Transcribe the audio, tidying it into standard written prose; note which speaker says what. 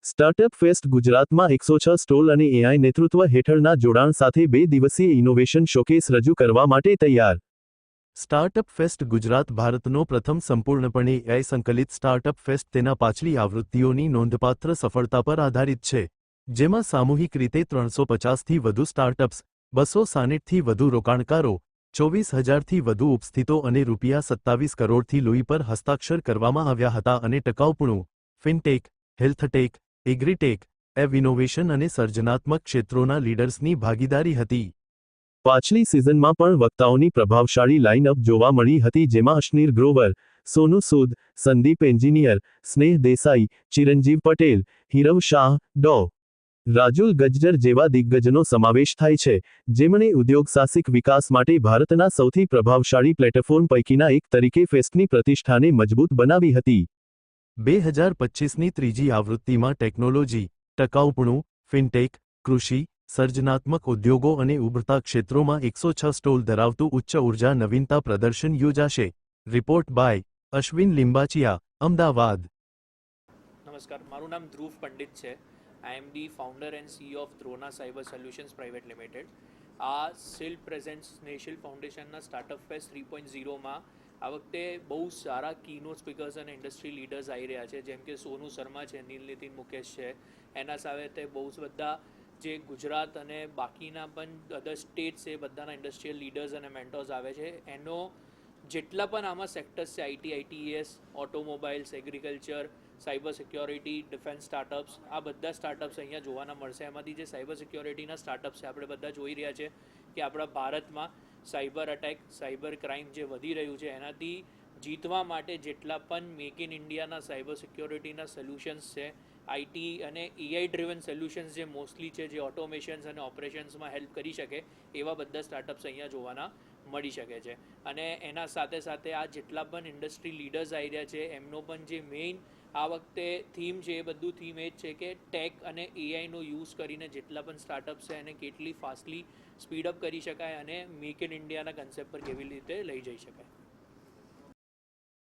Speaker 1: Startup fest ગુજરાતમાં 106 stall અને AI નેતૃત્વ હેઠળના જોડાણ સાથે 2 દિવસીય ઇનોવેશન શોકેસ રજૂ કરવા માટે તૈયાર. સ્ટાર્ટઅપ ફેસ્ટ ગુજરાત ભારતનો પ્રથમ સંપૂર્ણપણે એઆઈ સંકલિત સ્ટાર્ટઅપ ફેસ્ટ તેના પાછલી આવૃત્તિઓની નોંધપાત્ર સફળતા પર આધારિત છે, જેમાં સામૂહિક રીતે 350થી વધુ સ્ટાર્ટઅપ્સ, 260થી વધુ રોકાણકારો, 24,000થી વધુ ઉપસ્થિતો અને ₹27 કરોડથી લોહી પર હસ્તાક્ષર કરવામાં આવ્યા હતા અને ટકાઉપણું, ફિનટેક, હેલ્થટેક, એગ્રીટેક, ઇનોવેશન અને સર્જનાત્મક ક્ષેત્રોના લીડર્સની ભાગીદારી હતી. પાછલી સિઝનમાં પણ વક્તાઓની પ્રભાવશાળી લાઇનઅપ જોવા મળી હતી, જેમાં અશ્નીર ગ્રોવર, સોનુ સૂદ, સંદીપ એન્જિનિયર, સ્નેહ દેસાઈ, ચિરંજીવ પટેલ, હીરવ શાહ, ડો. રાજુલ ગજ્જર જેવા દિગ્ગજનો સમાવેશ થાય છે, જેમણે ઉદ્યોગસાહસિક વિકાસ માટે ભારતના સૌથી પ્રભાવશાળી પ્લેટફોર્મ પૈકીના એક તરીકે ફેસ્ટની પ્રતિષ્ઠાને મજબૂત બનાવી હતી. 2025ની ત્રીજી આવૃત્તિમાં ટેકનોલોજી, ટકાઉપણું, ફિનટેક, કૃષિ, સર્જનાત્મક ઉદ્યોગો અને ઉભરતા ક્ષેત્રોમાં 106 સ્ટોલ ધરાવતું ઉચ્ચ ઉર્જા નવીનતા પ્રદર્શન યોજાશે. Report by Ashwin Limbachiya, Ahmedabad.
Speaker 2: નમસ્કાર, મારું નામ ધ્રુવ પંડિત છે. I am the founder and CEO of Drona cyber solutions private limited. આ સિલ પ્રેઝન્ટ્સ નેશનલ ફાઉન્ડેશનના સ્ટાર્ટઅપ ફેસ્ટ 3.0માં આ વખતે બહુ સારા કીનોટ સ્પીકર્સ અને ઇન્ડસ્ટ્રી લીડર્સ આવી રહ્યા છે, જેમ કે સોનુ શર્મા છે, નીલ નીતિન મુકેશ છે. એના સાથે બહુ બધા જે ગુજરાત અને બાકીના પણ અધર સ્ટેટ્સ એ બધાના ઇન્ડસ્ટ્રીયલ લીડર્સ અને મેન્ટોર્સ આવે છે. એનો જેટલા પણ આમાં સેક્ટર્સ છે, IT, ITS, automobiles, agriculture, cyber security, defence startups, આ બધા સ્ટાર્ટઅપ્સ અહીંયા જોવાના મળશે. એમાંથી જે સાયબર સિક્યોરિટીના સ્ટાર્ટઅપ્સ છે, આપણે બધા જોઈ રહ્યા છે કે આપણા ભારતમાં સાયબર અટેક, સાયબર ક્રાઇમ જે વધી રહ્યું છે, એનાથી જીતવા માટે જેટલા પણ મેક ઇન ઇન્ડિયાના સાયબર સિક્યોરિટીના સોલ્યુશન્સ છે, આઈટી અને એઆઈ ડ્રિવન સોલ્યુશન્સ જે મોસ્ટલી છે, જે ઓટોમેશન્સ અને ઓપરેશન્સમાં હેલ્પ કરી શકે, એવા બધા સ્ટાર્ટઅપ્સ અહીંયા જોવાના મળી શકે છે. અને એના સાથે સાથે આ જેટલા પણ ઇન્ડસ્ટ્રી લીડર્સ આવી રહ્યા છે, એમનો પણ જે મેઇન આ વખતે થીમ છે, એ બધું થીમ એ જ છે કે ટેક અને એઆઈનો યુઝ કરીને જેટલા પણ સ્ટાર્ટઅપ્સ છે એને કેટલી ફાસ્ટલી સ્પીડઅપ કરી શકાય અને મેક ઇન ઇન્ડિયાના કન્સેપ્ટ પર કેવી રીતે લઈ જઈ શકાય.